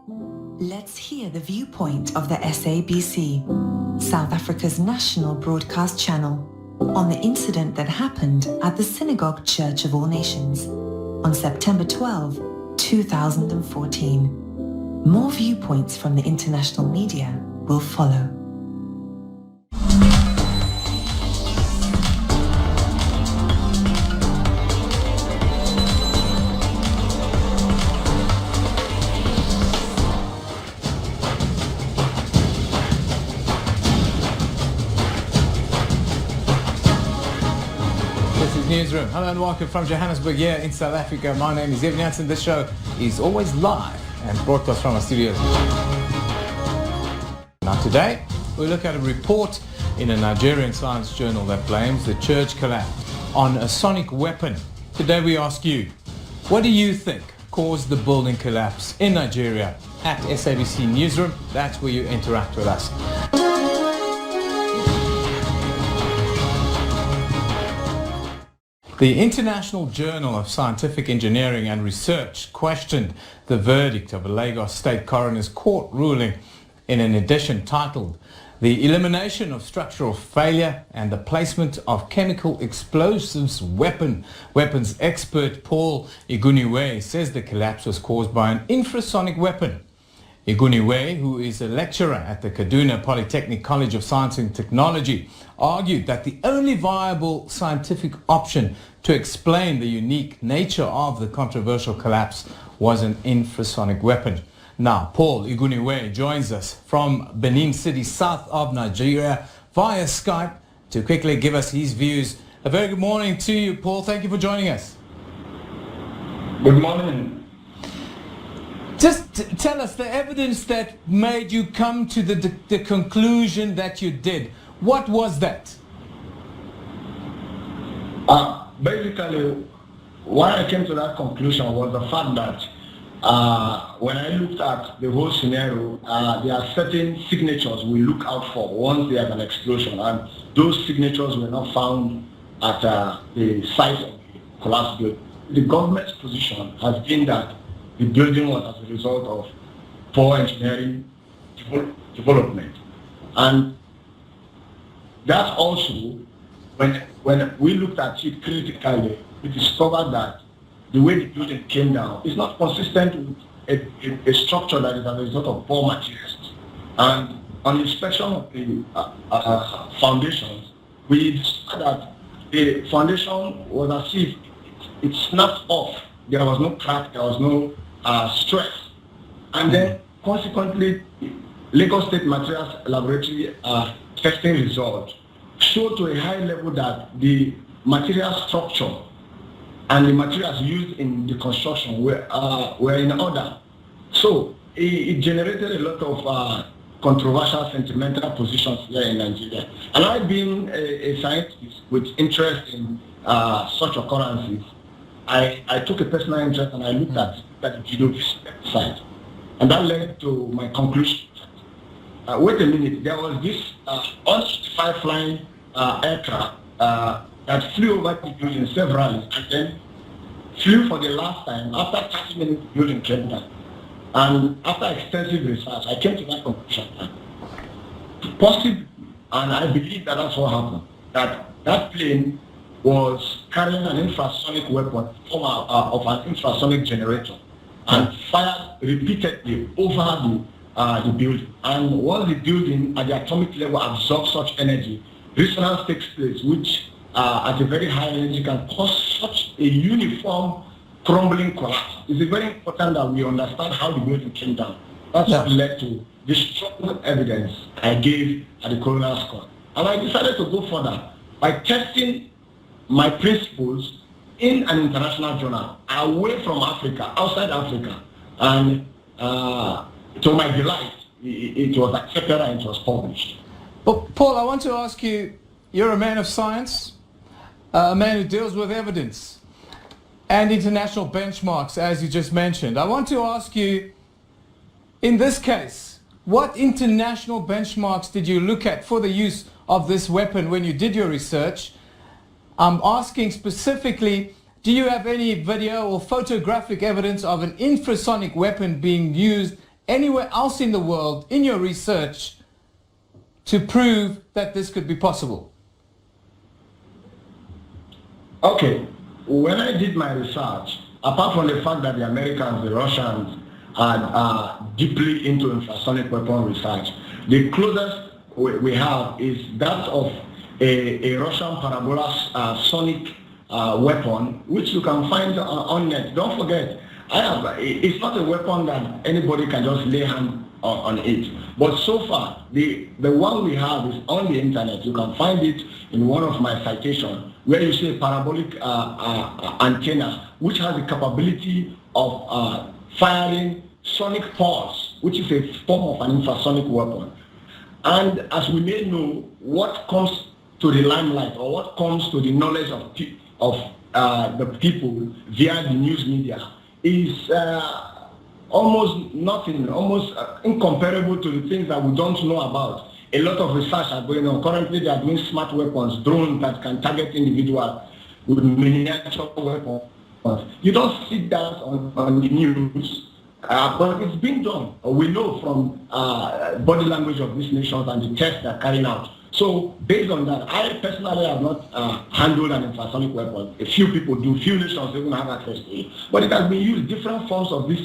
Let's hear the viewpoint of the SABC, South Africa's national broadcast channel, on the incident that happened at the Synagogue Church of All Nations on September 12, 2014. More viewpoints from the international media will follow. Newsroom. Hello and welcome from Johannesburg here in South Africa. My name is Evan Jansen. This show is always live and broadcast from our studios. Now today we look at a report in a Nigerian science journal that blames the church collapse on a sonic weapon. Today we ask you, what do you think caused the building collapse in Nigeria? At SABC Newsroom, that's where you interact with us. The International Journal of Scientific Engineering and Research questioned the verdict of a Lagos State Coroner's Court ruling in an edition titled "The Elimination of Structural Failure and the Placement of Chemical Explosives Weapons expert Paul Iguniwe says the collapse was caused by an infrasonic weapon. Iguniwe, who is a lecturer at the Kaduna Polytechnic College of Science and Technology, argued that the only viable scientific option to explain the unique nature of the controversial collapse was an infrasonic weapon. Now, Paul Iguniwe joins us from Benin City, south of Nigeria, via Skype to quickly give us his views. A very good morning to you, Paul. Thank you for joining us. Good morning. Just tell us the evidence that made you come to the conclusion that you did. What was that? Basically, why I came to that conclusion was the fact that when I looked at the whole scenario, there are certain signatures we look out for once there's an explosion, and those signatures were not found at the site of the collapse building. The government's position has been that the building was as a result of poor engineering development. And that also, when we looked at it critically, we discovered that the way the building came down is not consistent with a structure that is as a result of poor materials. And on inspection of the foundations, we discovered that the foundation was as if it snapped off. There was no crack, there was no stress. And then consequently, Lagos State Materials Laboratory testing results showed to a high level that the material structure and the materials used in the construction were in order. So it generated a lot of controversial, sentimental positions here in Nigeria. And I, being a scientist with interest in such occurrences, I took a personal interest and I looked at the video site. And that led to my conclusion. Wait a minute, there was this uncertified flying aircraft that flew over the building severally and then flew for the last time. After 30 minutes, the building came down. And after extensive research, I came to that conclusion. Possibly, and I believe that that's what happened, that plane was carrying an infrasonic weapon of an infrasonic generator and fired repeatedly over the building. And once the building at the atomic level absorbs such energy, resonance takes place, which at a very high energy can cause such a uniform crumbling collapse. It's very important that we understand how the building came down. That's what led to the strong evidence I gave at the coroner's court. And I decided to go further by testing my principles in an international journal, away from Africa, outside Africa. And to my delight, it was accepted and it was published. But Paul, I want to ask you, you're a man of science, a man who deals with evidence and international benchmarks, as you just mentioned. I want to ask you, in this case, what international benchmarks did you look at for the use of this weapon when you did your research? I'm asking specifically, do you have any video or photographic evidence of an infrasonic weapon being used anywhere else in the world in your research to prove that this could be possible? Okay, when I did my research, apart from the fact that the Americans, the Russians are deeply into infrasonic weapon research, the closest we have is that of a Russian parabola sonic weapon, which you can find on net. Don't forget, it's not a weapon that anybody can just lay hand on it. But so far, the one we have is on the internet. You can find it in one of my citations, where you see a parabolic antenna, which has the capability of firing sonic pulse, which is a form of an infrasonic weapon. And as we may know, what comes to the limelight, or what comes to the knowledge of the people via the news media, is almost nothing, almost incomparable to the things that we don't know about. A lot of research are going on. Currently, they are doing smart weapons, drones that can target individuals with miniature weapons. You don't see that on the news, but it's being done. We know from body language of these nations and the tests they're carrying out. So based on that, I personally have not handled an infrasonic weapon. A few people do, few nations even have access to it. But it has been used, different forms of this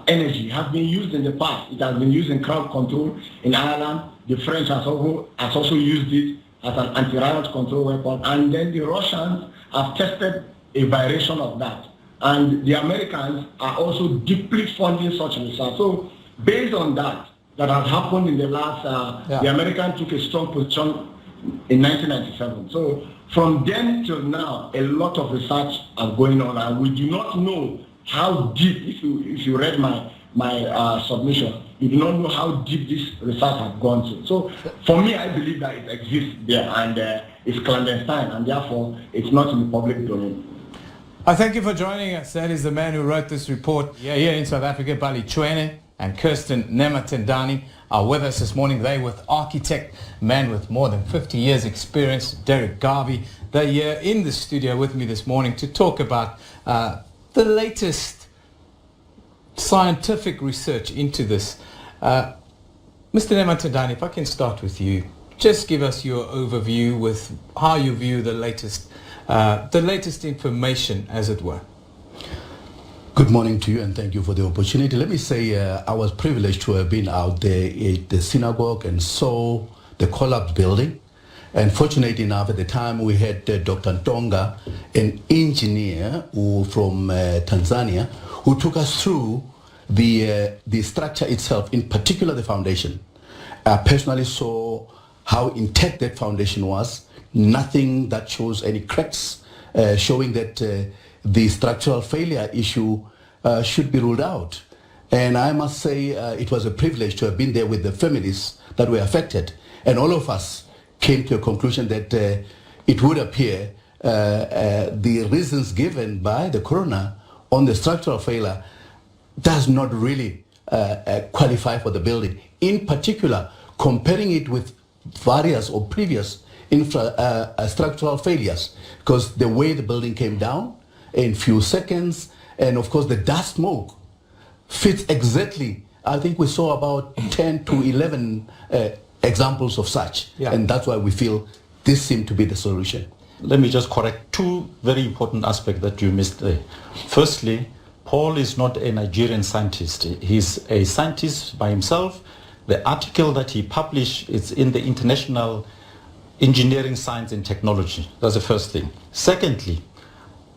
energy have been used in the past. It has been used in crowd control in Ireland. The French has also used it as an anti-riot control weapon. And then the Russians have tested a variation of that. And the Americans are also deeply funding such research. So based on that has happened in the last, the Americans took a strong position in 1997. So from then till now, a lot of research are going on, and we do not know how deep, if you read my submission, you do not know how deep this research has gone to. So for me, I believe that it exists there, and it's clandestine, and therefore it's not in the public domain. I thank you for joining us. That is the man who wrote this report here in South Africa, Bali Chwene and Kirsten Nematendani are with us this morning. They with architect, man with more than 50 years experience, Derek Garvey. They're here in the studio with me this morning to talk about the latest scientific research into this. Mr. Nematendani, if I can start with you, just give us your overview with how you view the latest information, as it were. Good morning to you, and thank you for the opportunity. Let me say I was privileged to have been out there at the synagogue and saw the collapsed building. And fortunate enough, at the time we had Dr. Ntonga, an engineer from Tanzania, who took us through the structure itself, in particular the foundation. I personally saw how intact that foundation was, nothing that shows any cracks, showing that the structural failure issue should be ruled out. And I must say it was a privilege to have been there with the families that were affected. And all of us came to a conclusion that it would appear the reasons given by the coroner on the structural failure does not really qualify for the building. In particular, comparing it with various or previous structural failures, because the way the building came down in few seconds, and of course the dust smoke fits exactly. I think we saw about 10 to 11 examples of such, and that's why we feel this seemed to be the solution. Let me just correct two very important aspects that you missed there. Firstly, Paul is not a Nigerian scientist. He's a scientist by himself. The article that he published is in the International Engineering, Science and Technology. That's the first thing. Secondly,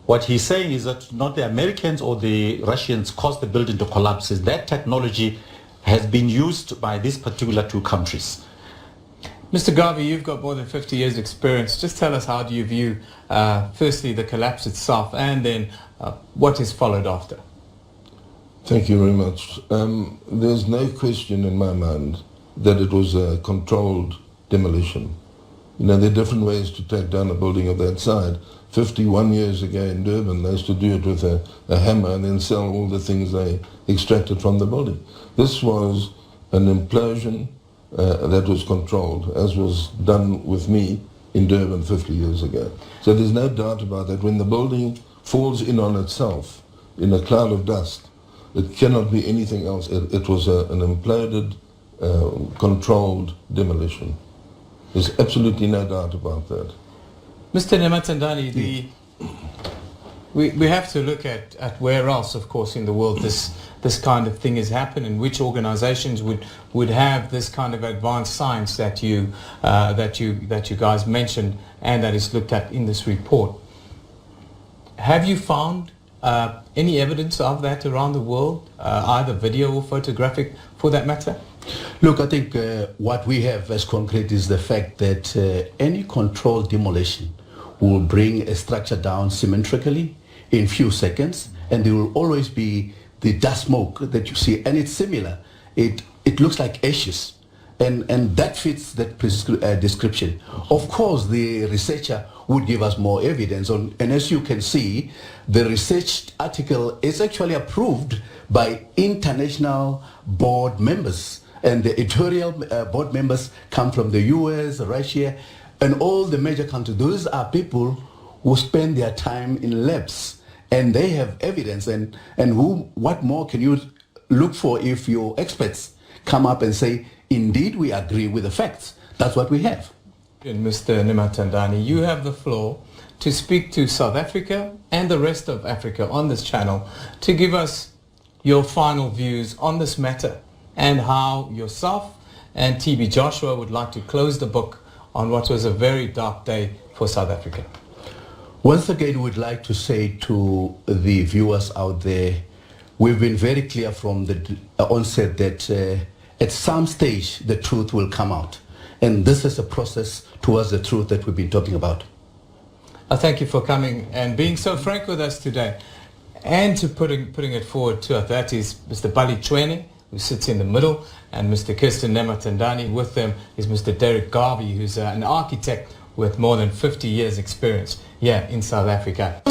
what he's saying is that not the Americans or the Russians caused the building to collapse. That technology has been used by these particular two countries. Mr. Garvey, you've got more than 50 years experience. Just tell us, how do you view, firstly, the collapse itself, and then what is followed after? Thank you very much. There's no question in my mind that it was a controlled demolition. You know, there are different ways to take down a building of that side. 51 years ago in Durban, they used to do it with a hammer and then sell all the things they extracted from the building. This was an implosion that was controlled, as was done with me in Durban 50 years ago. So there's no doubt about that. When the building falls in on itself in a cloud of dust, It cannot be anything else. It was an imploded, controlled demolition. There's absolutely no doubt about that. Mr. Nematandani, we have to look at where else, of course, in the world this kind of thing has happened, and which organizations would have this kind of advanced science that you guys mentioned and that is looked at in this report. Have you found any evidence of that around the world, either video or photographic for that matter? Look, I think what we have as concrete is the fact that any controlled demolition will bring a structure down symmetrically in few seconds, and there will always be the dust smoke that you see, and it's similar. It looks like ashes, and that fits that description. Of course, the researcher would give us more evidence on, and as you can see, the research article is actually approved by international board members, and the editorial board members come from the US, Russia, and all the major countries. Those are people who spend their time in labs, and they have evidence, and what more can you look for if your experts come up and say, indeed, we agree with the facts. That's what we have. And Mr. Nematandani, you have the floor to speak to South Africa and the rest of Africa on this channel to give us your final views on this matter and how yourself and TB Joshua would like to close the book on what was a very dark day for South Africa. Once again, we'd like to say to the viewers out there, we've been very clear from the onset that at some stage the truth will come out. And this is a process towards the truth that we've been talking about. I thank you for coming and being so frank with us today, and to putting it forward to us. That is Mr. Bali Chweni, who sits in the middle, and Mr. Kirsten Nematandani. With them is Mr. Derek Garvey, who's an architect with more than 50 years experience here in South Africa.